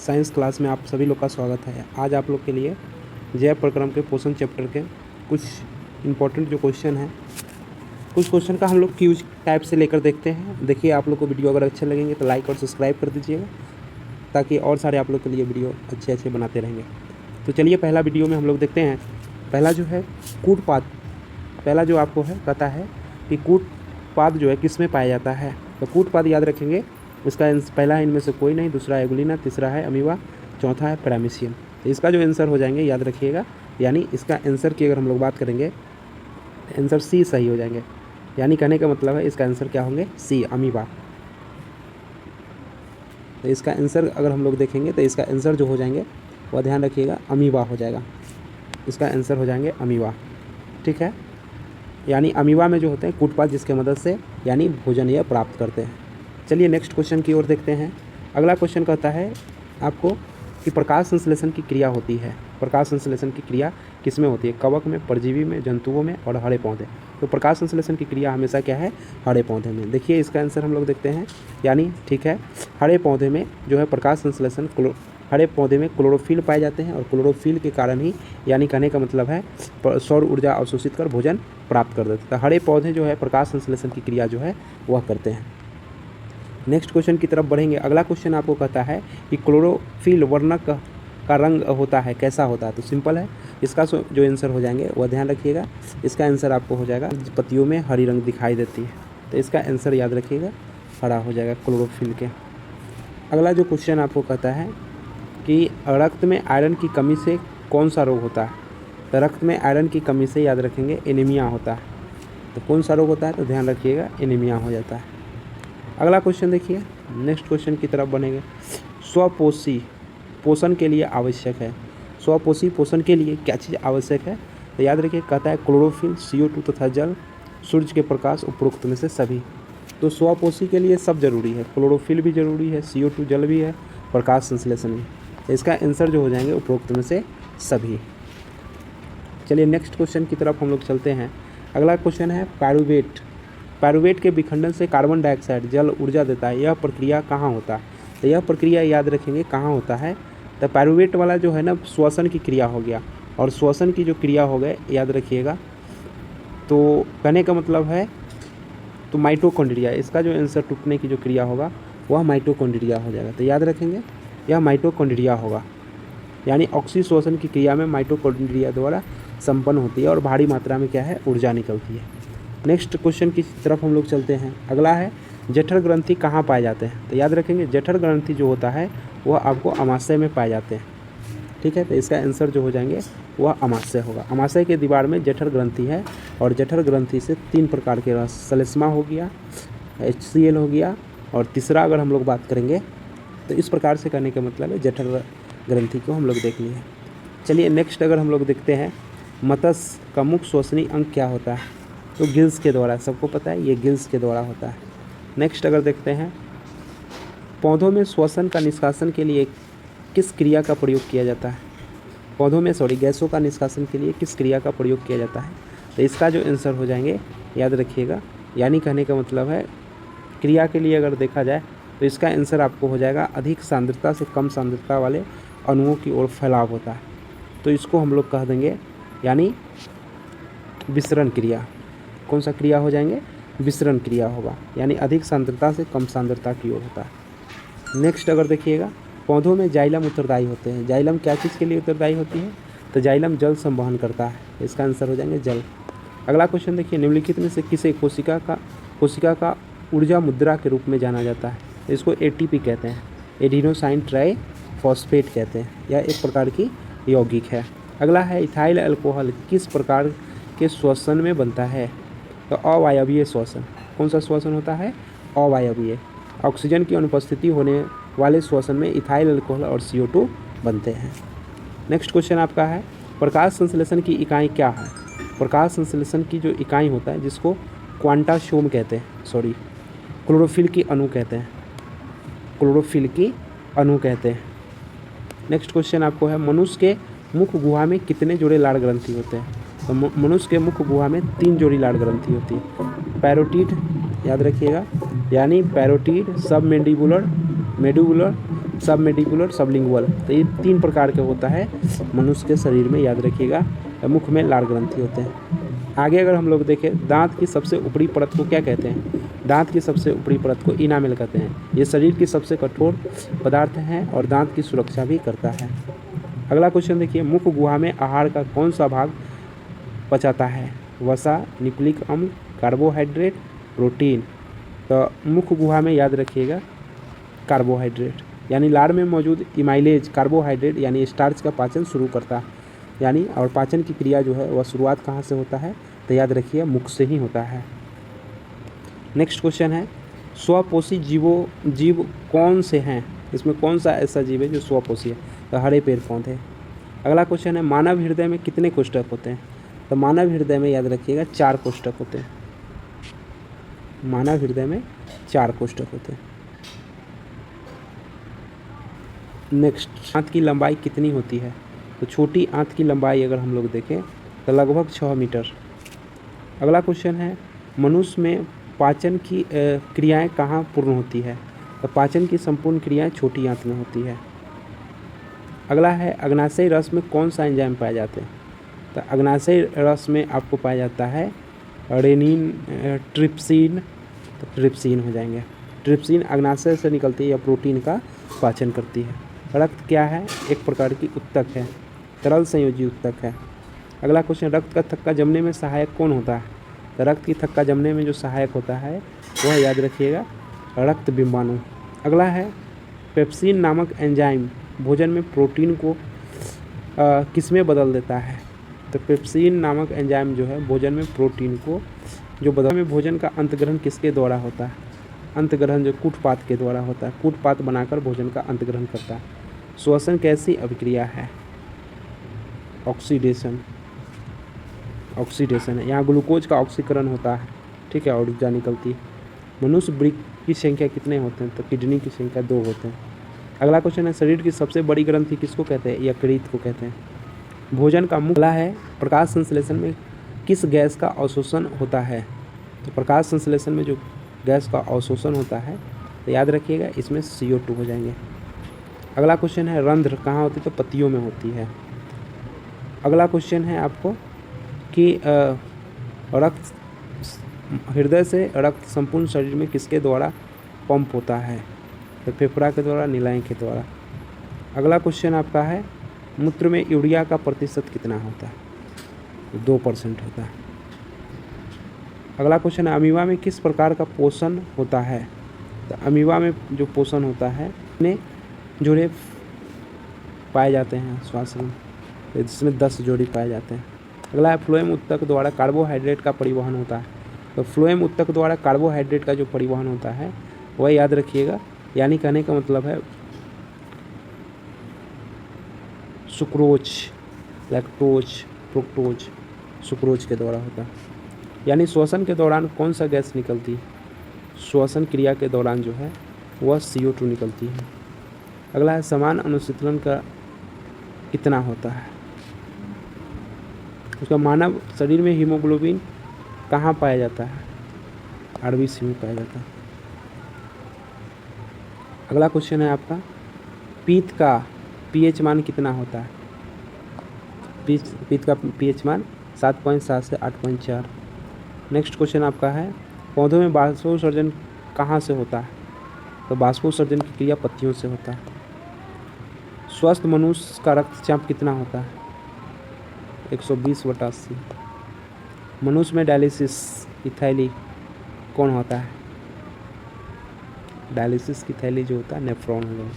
Science class में आप सभी लोग का स्वागत है। आज आप लोग के लिए जैव प्रक्रम के पोषण चैप्टर के कुछ इम्पोर्टेंट जो क्वेश्चन हैं, कुछ क्वेश्चन का हम लोग क्यूज टाइप से लेकर देखते हैं। देखिए, आप लोग को वीडियो अगर अच्छे लगेंगे तो लाइक और सब्सक्राइब कर दीजिएगा, ताकि और सारे आप लोग के लिए वीडियो अच्छे बनाते रहेंगे। तो चलिए, पहला वीडियो में हम लोग देखते हैं। पहला जो है कूटपाद, पहला जो आपको है कहता है कि कूटपाद जो है किस में पाया जाता है। तो कूटपाद याद रखेंगे, इसका पहला है इनमें से कोई नहीं, दूसरा है एगुलिना, तीसरा है अमीबा, चौथा है पैरामीशियम। तो इसका जो आंसर हो जाएंगे याद रखिएगा, यानी इसका आंसर की अगर हम लोग बात करेंगे तो आंसर सी सही हो जाएंगे। यानी कहने का मतलब है इसका आंसर क्या होंगे, सी अमीबा। तो इसका आंसर अगर हम लोग देखेंगे तो इसका आंसर जो हो जाएंगे वह ध्यान रखिएगा अमीबा हो जाएगा। इसका आंसर हो जाएंगे अमीबा, ठीक है। यानी अमीबा में जो होते हैं कूटपाद, जिसके मदद से यानी भोजन यह प्राप्त करते हैं। चलिए नेक्स्ट क्वेश्चन की ओर देखते हैं। अगला क्वेश्चन कहता है आपको कि प्रकाश संश्लेषण की क्रिया होती है। प्रकाश संश्लेषण की क्रिया किस में होती है? कवक में, परजीवी में, जंतुओं में और हरे पौधे। तो प्रकाश संश्लेषण की क्रिया हमेशा क्या है? हरे पौधे में। देखिए इसका आंसर हम लोग देखते हैं, यानी ठीक है, हरे पौधे में जो है प्रकाश संश्लेषण, हरे पौधे में क्लोरोफिल पाए जाते हैं और क्लोरोफिल के कारण ही, यानी कहने का मतलब है सौर ऊर्जा अवशोषित कर भोजन प्राप्त कर देते हैं। तो हरे पौधे जो है प्रकाश संश्लेषण की क्रिया जो है वह करते हैं। नेक्स्ट क्वेश्चन की तरफ बढ़ेंगे। अगला क्वेश्चन आपको कहता है कि क्लोरोफिल वर्णक का रंग होता है, कैसा होता है? तो सिंपल है, इसका जो आंसर हो जाएंगे वह ध्यान रखिएगा, इसका आंसर आपको हो जाएगा पत्तियों में हरी रंग दिखाई देती है। तो इसका आंसर याद रखिएगा हरा हो जाएगा क्लोरोफिल के। अगला जो क्वेश्चन आपको कहता है कि रक्त में आयरन की कमी से कौन सा रोग होता है? तो रक्त में आयरन की कमी से याद रखेंगे एनीमिया होता है। तो कौन सा रोग होता है? तो ध्यान रखिएगा एनीमिया हो जाता है। अगला क्वेश्चन देखिए, नेक्स्ट क्वेश्चन की तरफ बनेंगे। स्वपोषी पोषण के लिए आवश्यक है। स्वपोषी पोषण के लिए क्या चीज़ आवश्यक है? तो याद रखिए, कहता है क्लोरोफिल, CO2 तथा जल, सूर्य के प्रकाश, उपरोक्त में से सभी। तो स्वपोषी के लिए सब जरूरी है, क्लोरोफिल भी जरूरी है, CO2 जल भी है, प्रकाश संश्लेषण भी। तो इसका आंसर जो हो जाएंगे उपरोक्त में से सभी। चलिए नेक्स्ट क्वेश्चन की तरफ हम लोग चलते हैं। अगला क्वेश्चन है पायरुवेट। पायरुवेट के विखंडन से कार्बन डाइऑक्साइड जल ऊर्जा देता है, यह प्रक्रिया कहाँ होता है? तो यह प्रक्रिया याद रखेंगे कहाँ होता है। तो पायरुवेट वाला जो है ना, श्वसन की क्रिया हो गया, और श्वसन की जो क्रिया हो गए याद रखिएगा, तो कहने का मतलब है तो माइटोकॉन्ड्रिया, इसका जो आंसर टूटने की जो क्रिया होगा वह माइटोकॉन्ड्रिया हो जाएगा। तो याद रखेंगे यह माइटोकॉन्ड्रिया होगा, यानी ऑक्सीश्वसन की क्रिया में माइटोकॉन्ड्रिया द्वारा संपन्न होती है और भारी मात्रा में क्या है, ऊर्जा निकलती है। नेक्स्ट क्वेश्चन की तरफ हम लोग चलते हैं। अगला है जठर ग्रंथि कहाँ पाए जाते हैं? तो याद रखेंगे जठर ग्रंथि जो होता है वह आपको अमाशय में पाए जाते हैं, ठीक है। तो इसका आंसर जो हो जाएंगे वह अमाशय होगा। अमाशय के दीवार में जठर ग्रंथि है, और जठर ग्रंथि से 3 प्रकार के रस, श्लेष्मा हो गया, HCl हो गया, और तीसरा अगर हम लोग बात करेंगे तो इस प्रकार से करने का मतलब है जठर ग्रंथि को हम लोग देख लिए। चलिए नेक्स्ट अगर हम लोग देखते हैं, मत्स्य का मुख्य श्वसनीय अंग क्या होता है? तो गिल्स के द्वारा, सबको पता है ये गिल्स के द्वारा होता है। नेक्स्ट अगर देखते हैं, पौधों में श्वसन का निष्कासन के लिए किस क्रिया का प्रयोग किया जाता है? पौधों में गैसों का निष्कासन के लिए किस क्रिया का प्रयोग किया जाता है? तो इसका जो आंसर हो जाएंगे याद रखिएगा, यानी कहने का मतलब है क्रिया के लिए अगर देखा जाए तो इसका आंसर आपको हो जाएगा अधिक सांद्रता से कम सांद्रता वाले अणुओं की ओर फैलाव होता है। तो इसको हम लोग कह देंगे यानी विसरण क्रिया। कौन सा क्रिया हो जाएंगे? विसरण क्रिया होगा, यानी अधिक सांद्रता से कम सांद्रता की ओर होता है। नेक्स्ट अगर देखिएगा, पौधों में जाइलम उत्तरदायी होते हैं। जाइलम क्या चीज़ के लिए उत्तरदायी होती है? तो जाइलम जल संवहन करता है, इसका आंसर हो जाएंगे जल। अगला क्वेश्चन देखिए, निम्नलिखित में से किसे कोशिका का ऊर्जा मुद्रा के रूप में जाना जाता है? इसको ATP कहते हैं, एडिनोसाइन ट्राई फॉस्फेट कहते हैं। यह एक प्रकार की यौगिक है। अगला है इथाइल अल्कोहल किस प्रकार के श्वसन में बनता है? तो अवायवीय श्वसन। कौन सा श्वसन होता है? अवायवीय। ऑक्सीजन की अनुपस्थिति होने वाले श्वसन में इथाइल अल्कोहल और CO2 बनते हैं। नेक्स्ट क्वेश्चन आपका है, प्रकाश संश्लेषण की इकाई क्या है? प्रकाश संश्लेषण की जो इकाई होता है जिसको क्वांटासोम कहते हैं, क्लोरोफिल की अणु कहते हैं, क्लोरोफिल की अणु कहते हैं। नेक्स्ट क्वेश्चन आपको है, मनुष्य के मुख गुहा में कितने जोड़े लाड़ ग्रंथि होते हैं? तो मनुष्य के मुख गुहा में 3 जोड़ी लाड़ ग्रंथि होती है। पैरोटिड याद रखिएगा, यानी पैरोटिड, सब मेडिबुलर, मेडुबुलर सब मेडिकुलर, सबलिंगुअल। तो ये 3 प्रकार के होता है मनुष्य के शरीर में, याद रखिएगा। मुख में लार ग्रंथि होते हैं। आगे अगर हम लोग देखें, दांत की सबसे ऊपरी परत को क्या कहते हैं? दांत की सबसे ऊपरी परत को इनामेल कहते हैं। ये शरीर की सबसे कठोर पदार्थ है और दांत की सुरक्षा भी करता है। अगला क्वेश्चन देखिए, मुख गुहा में आहार का कौन सा भाग पचाता है? वसा, न्यूक्लिक अम्ल, कार्बोहाइड्रेट, प्रोटीन। तो मुख गुहा में याद रखिएगा कार्बोहाइड्रेट, यानी लार में मौजूद इमाइलेज कार्बोहाइड्रेट यानी स्टार्च का पाचन शुरू करता है, यानी और पाचन की क्रिया जो है वह शुरुआत कहाँ से होता है? तो याद रखिए मुख से ही होता है। नेक्स्ट क्वेश्चन है, स्वपोषी जीव कौन से हैं? इसमें कौन सा ऐसा जीव है जो स्वपोषी है? तो हरे पेड़ पौधे। अगला क्वेश्चन है, मानव हृदय में कितने कोष्ठक होते हैं? तो मानव हृदय में याद रखिएगा 4 कोष्ठक होते हैं। मानव हृदय में 4 कोष्ठक होते हैं। नेक्स्ट, आंत की लंबाई कितनी होती है? तो छोटी आंत की लंबाई अगर हम लोग देखें तो लगभग 6 मीटर। अगला क्वेश्चन है, मनुष्य में पाचन की क्रियाएं कहाँ पूर्ण होती है? तो पाचन की संपूर्ण क्रियाएं छोटी आंत में होती है। अगला है, अग्नाशयी रस में कौन सा एंजाइम पाए जाते हैं? तो अग्नाशयी रस में आपको पाया जाता है रेनिन, ट्रिप्सिन। तो ट्रिप्सिन हो जाएंगे। ट्रिप्सिन अग्नाशय से निकलती है या प्रोटीन का पाचन करती है। रक्त क्या है? एक प्रकार की उत्तक है, तरल संयोजी उत्तक है। अगला क्वेश्चन, रक्त का थक्का जमने में सहायक कौन होता है? तो रक्त की थक्का जमने में जो सहायक होता है वह याद रखिएगा रक्त बिंबाणु। अगला है, पेप्सिन नामक एंजाइम भोजन में प्रोटीन को किस में बदल देता है? तो पेप्सिन नामक एंजाइम जो है भोजन में प्रोटीन को जो बदल में भोजन का अंतग्रहण किसके द्वारा होता है? अंतग्रहण जो कूटपात के द्वारा होता है, कूटपात बनाकर भोजन का अंतग्रहण करता है। श्वसन कैसी अभिक्रिया है? ऑक्सीडेशन। ऑक्सीडेशन है, यहाँ ग्लूकोज का ऑक्सीकरण होता है, ठीक है, और ऊर्जा निकलती है। मनुष्य वृक्क की संख्या कितने होते हैं? तो किडनी की संख्या 2 होते हैं। अगला क्वेश्चन है, शरीर की सबसे बड़ी ग्रंथि किसको कहते हैं? यकृत को कहते हैं। भोजन का मुख्य है, प्रकाश संश्लेषण में किस गैस का अवशोषण होता है? तो प्रकाश संश्लेषण में जो गैस का अवशोषण होता है तो याद रखिएगा इसमें CO2 हो जाएंगे। अगला क्वेश्चन है, रंध्र कहाँ होती है? तो पत्तियों में होती है। अगला क्वेश्चन है आपको कि रक्त, हृदय से रक्त संपूर्ण शरीर में किसके द्वारा पंप होता है? तो फेफड़ा के द्वारा, निलय के द्वारा। अगला क्वेश्चन आपका है, मूत्र में यूरिया का प्रतिशत कितना होता है? तो 2% होता है। अगला क्वेश्चन है, अमीबा में किस प्रकार का पोषण होता है? तो अमीबा में जो पोषण होता है ने जोड़े पाए जाते हैं श्वास में, जिसमें 10 जोड़ी पाए जाते हैं। अगला है, फ्लोएम उत्तक द्वारा कार्बोहाइड्रेट का परिवहन होता है। तो फ्लोएम उत्तक द्वारा कार्बोहाइड्रेट का जो परिवहन होता है वह याद रखिएगा, यानी कहने का मतलब है सुक्रोज, लैक्टोज, फ्रुक्टोज, सुक्रोज के द्वारा होता है। यानी श्वसन के दौरान कौन सा गैस निकलती है? श्वसन क्रिया के दौरान जो है वह CO2 निकलती है। अगला है, समान अनुशीतलन का कितना होता है? उसका मानव शरीर में हीमोग्लोबिन कहाँ पाया जाता है? RBC में पाया जाता है। अगला क्वेश्चन है आपका, पीत का pH मान कितना होता है? पीत का pH मान 7.7 से 8.4। नेक्स्ट क्वेश्चन आपका है, पौधों में बाष्पोत्सर्जन कहाँ से होता है? तो बाष्पोत्सर्जन की क्रिया पत्तियों से होता है। स्वस्थ मनुष्य का रक्तचाप कितना होता है? 120/80। मनुष्य में डायलिसिस की थैली कौन होता है? डायलिसिस की थैली जो होता है नेफ्रॉन होगा।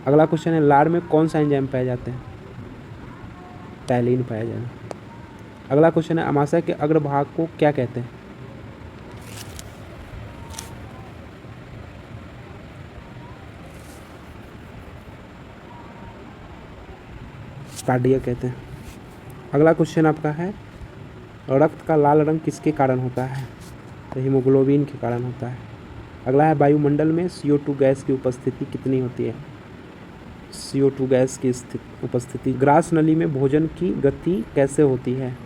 अगला क्वेश्चन है, लार में कौन सा एंजाइम पाए जाते हैं? टैलिन पाया जाएगा। अगला क्वेश्चन है, अमाशय के अग्रभाग को क्या कहते हैं? कार्डिया कहते हैं। अगला क्वेश्चन आपका है, रक्त का लाल रंग किसके कारण होता है? तो हीमोग्लोबिन के कारण होता है। अगला है, वायुमंडल में CO2 गैस की उपस्थिति कितनी होती है? CO2 गैस की उपस्थिति। ग्रास नली में भोजन की गति कैसे होती है?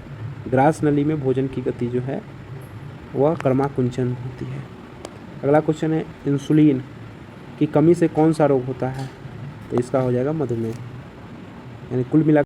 ग्रास नली में भोजन की गति जो है वह कर्माकुंचन होती है। अगला क्वेश्चन है, इंसुलिन की कमी से कौन सा रोग होता है, तो इसका हो जाएगा मधुमेह। यानी कुल मिला